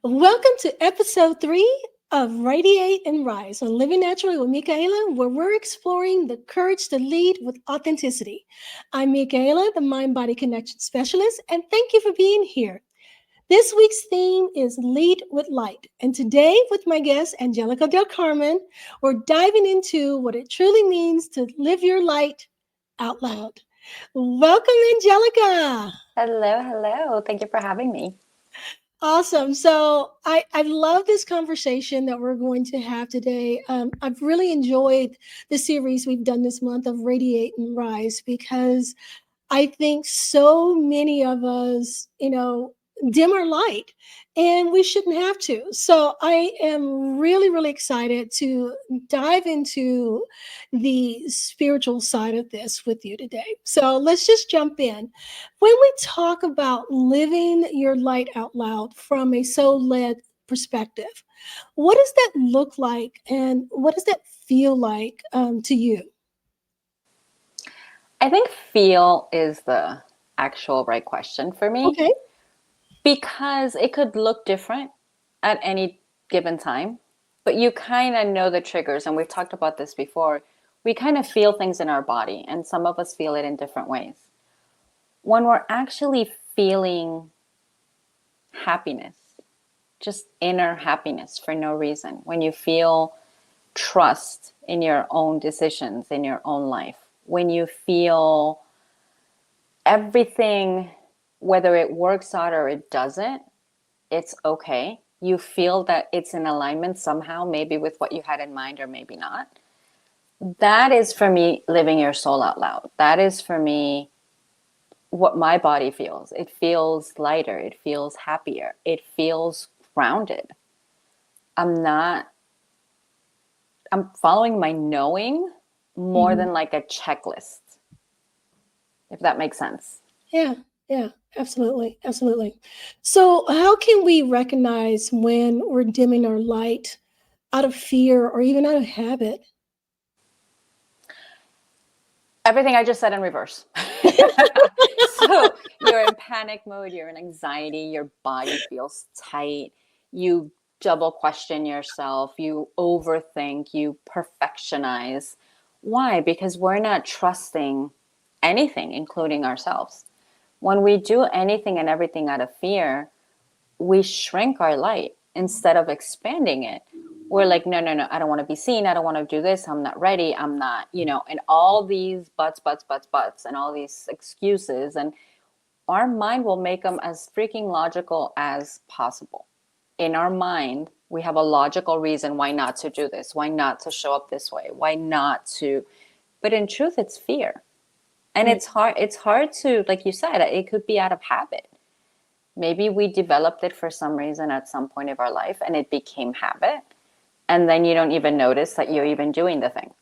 Welcome to episode 3 of Radiate and Rise on Living Naturally with Michaela, where we're exploring the courage to lead with authenticity. I'm Michaela, the Mind Body Connection Specialist, and thank you for being here. This week's theme is Lead with Light. And today, with my guest, Angelica del Carmen, we're diving into what it truly means to live your light out loud. Welcome, Angelica. Hello. Thank you for having me. Awesome. So I love this conversation that we're going to have today. I've really enjoyed the series we've done this month of Radiate and Rise because I think so many of us, dim our light and we shouldn't have to. So I am really, really excited to dive into the spiritual side of this with you today. So let's just jump in. When we talk about living your light out loud from a soul-led perspective, what does that look like and what does that feel like to you? I think feel is the actual right question for me Okay. because it could look different at any given time, but you kind of know the triggers, and we've talked about this before. We kind of feel things in our body, and some of us feel it in different ways. When we're actually feeling happiness, just inner happiness for no reason, when you feel trust in your own decisions, in your own life, when you feel everything, whether it works out or it doesn't, it's okay. You feel that it's in alignment somehow, maybe with what you had in mind or maybe not. That is for me living your soul out loud. That is for me what my body feels. It feels lighter. It feels happier. It feels grounded. I'm following my knowing more than like a checklist, if that makes sense. Yeah, yeah, absolutely, absolutely. So, how can we recognize when we're dimming our light out of fear or even out of habit? Everything I just said in reverse. So you're in panic mode, you're in anxiety, your body feels tight, you double question yourself, you overthink, you perfectionize. Why? Because we're not trusting anything, including ourselves. When we do anything and everything out of fear, we shrink our light instead of expanding it. We're like, no, I don't want to be seen. I don't want to do this. I'm not ready. I'm not, and all these buts, and all these excuses. And our mind will make them as freaking logical as possible. In our mind, we have a logical reason why not to do this, why not to show up this way, why not to. But in truth, it's fear. And Right. it's hard to, like you said, it could be out of habit. Maybe we developed it for some reason at some point of our life and it became habit. And then you don't even notice that you're even doing the thing.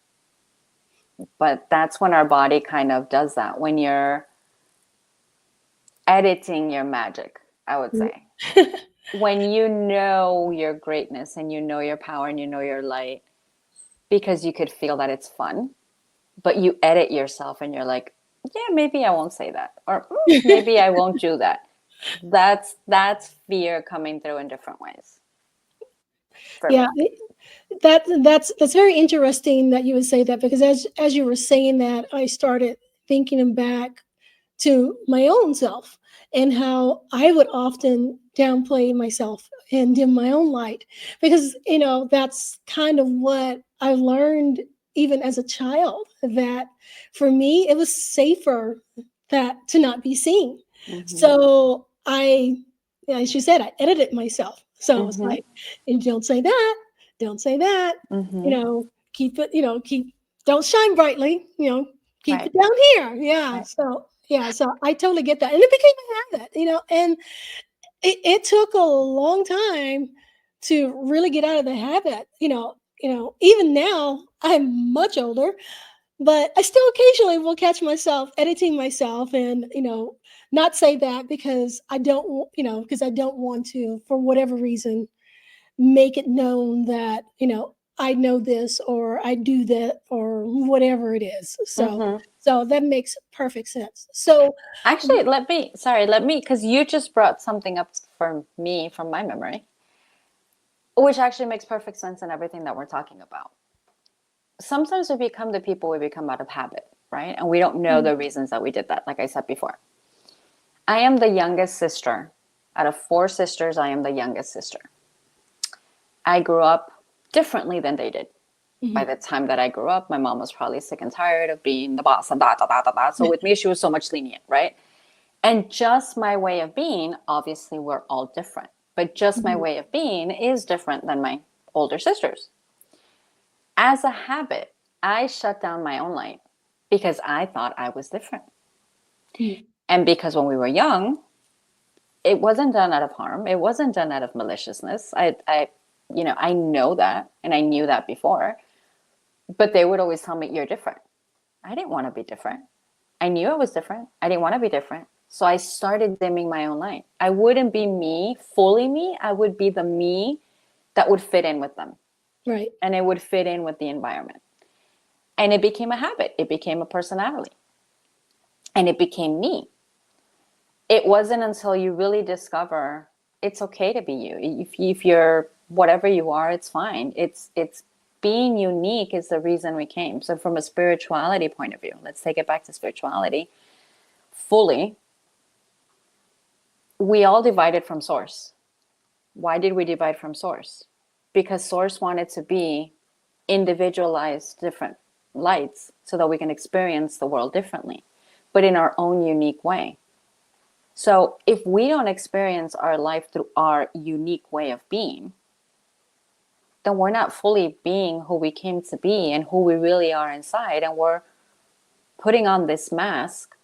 But that's when our body kind of does that. When you're editing your magic, I would say. When you know your greatness and you know your power and you know your light, because you could feel that it's fun, but you edit yourself and you're like, yeah, maybe I won't say that. Or maybe I won't do that. That's fear coming through in different ways for Yeah, me. that's very interesting that you would say that because as you were saying that, I started thinking back to my own self and how I would often downplay myself and dim my own light because that's kind of what I learned even as a child, that for me it was safer that to not be seen. Mm-hmm. So as you said, I edited myself. So it's Mm-hmm. like, don't say that, don't say that, Mm-hmm. keep it, keep, don't shine brightly, keep it Right. down here. Yeah. Right. So I totally get that. And it became a habit, and it took a long time to really get out of the habit, even now I'm much older, but I still occasionally will catch myself editing myself and, not say that because I don't, because I don't want to, for whatever reason, make it known that, I know this or I do that or whatever it is. So, Mm-hmm. so that makes perfect sense. So, Actually, let me, because you just brought something up for me from my memory. which actually makes perfect sense in everything that we're talking about. Sometimes we become the people we become out of habit, right? And we don't know the reasons that we did that, like I said before. I am the youngest sister. Out of 4 sisters, I am the youngest sister. I grew up differently than they did. By the time that I grew up, my mom was probably sick and tired of being the boss and da da da da da. So with me, she was so much lenient, right? And just my way of being, obviously, we're all different. But just my way of being is different than my older sisters. As a habit, I shut down my own light because I thought I was different. And because when we were young, it wasn't done out of harm. It wasn't done out of maliciousness. I know that, and I knew that before. But they would always tell me, "You're different." I didn't want to be different. I knew I was different. I didn't want to be different. So I started dimming my own light. I wouldn't be me, fully me. I would be the me that would fit in with them. Right. And it would fit in with the environment. And it became a habit. It became a personality. And it became me. It wasn't until you really discover it's okay to be you. If you're whatever you are, it's fine. It's being unique is the reason we came. So from a spirituality point of view, let's take it back to spirituality fully. We all divided from source. Why did we divide from source? Because source wanted to be individualized different lights so that we can experience the world differently, but in our own unique way. So if we don't experience our life through our unique way of being, then we're not fully being who we came to be and who we really are inside. And we're putting on this mask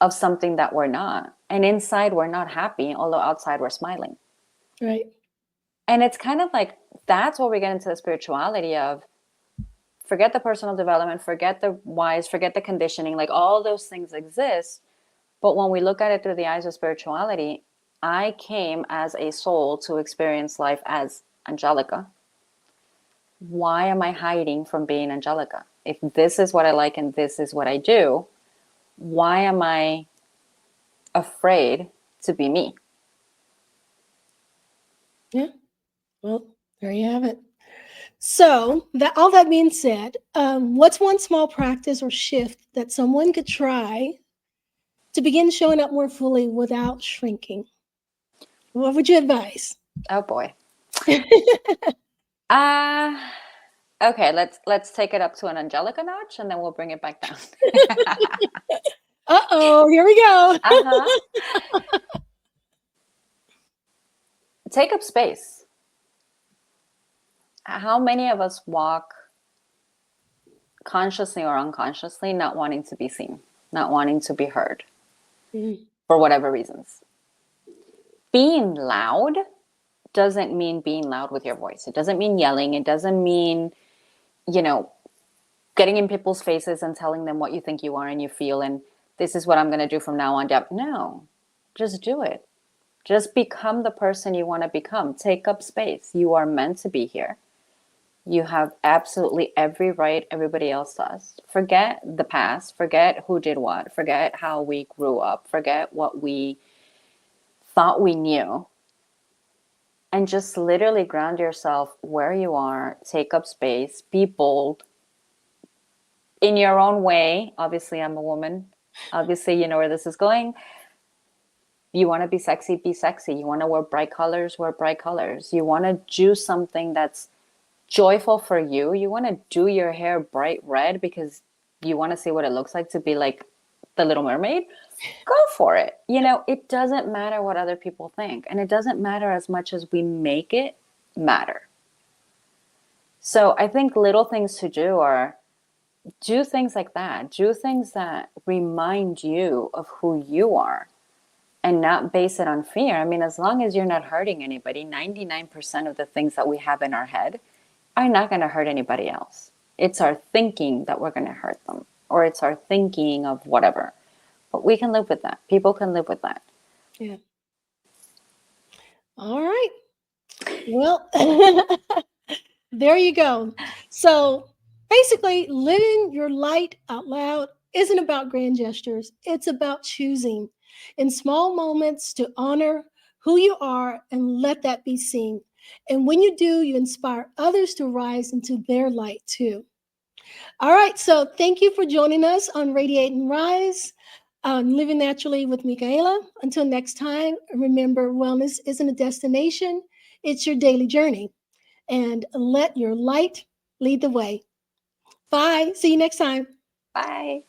of something that we're not. And inside we're not happy, although outside we're smiling. Right. And it's kind of like, that's where we get into the spirituality of forget the personal development, forget the whys, forget the conditioning, like all those things exist. But when we look at it through the eyes of spirituality, I came as a soul to experience life as Angelica. Why am I hiding from being Angelica? If this is what I like and this is what I do, why am I afraid to be me? Yeah. Well, there you have it. So that all that being said, what's one small practice or shift that someone could try to begin showing up more fully without shrinking? What would you advise? Oh boy. Okay, let's take it up to an Angelica notch and then we'll bring it back down. Uh-oh, here we go. Take up space. How many of us walk consciously or unconsciously not wanting to be seen, not wanting to be heard for whatever reasons? Being loud doesn't mean being loud with your voice. It doesn't mean yelling. It doesn't mean, getting in people's faces and telling them what you think you are and you feel and this is what I'm going to do from now on. No, just do it. Just become the person you want to become. Take up space. You are meant to be here. You have absolutely every right everybody else does. Forget the past. Forget who did what. Forget how we grew up. Forget what we thought we knew. And just literally ground yourself where you are. Take up space. Be bold. In your own way. Obviously, I'm a woman. Obviously, you know where this is going. You want to be sexy, be sexy. You want to wear bright colors, wear bright colors. You want to do something that's joyful for you. You want to do your hair bright red because you want to see what it looks like to be like the Little Mermaid. Go for it. It doesn't matter what other people think. And it doesn't matter as much as we make it matter. So I think little things to do are do things like that. Do things that remind you of who you are and not base it on fear. I mean, as long as you're not hurting anybody, 99% of the things that we have in our head are not going to hurt anybody else. It's our thinking that we're going to hurt them, or it's our thinking of whatever. But we can live with that. People can live with that. Yeah. All right. Well, there you go. So basically, living your light out loud isn't about grand gestures. It's about choosing in small moments to honor who you are and let that be seen. And when you do, you inspire others to rise into their light too. All right, so thank you for joining us on Radiate and Rise, Living Naturally with Michaela. Until next time, remember, wellness isn't a destination, it's your daily journey. And let your light lead the way. Bye. See you next time. Bye.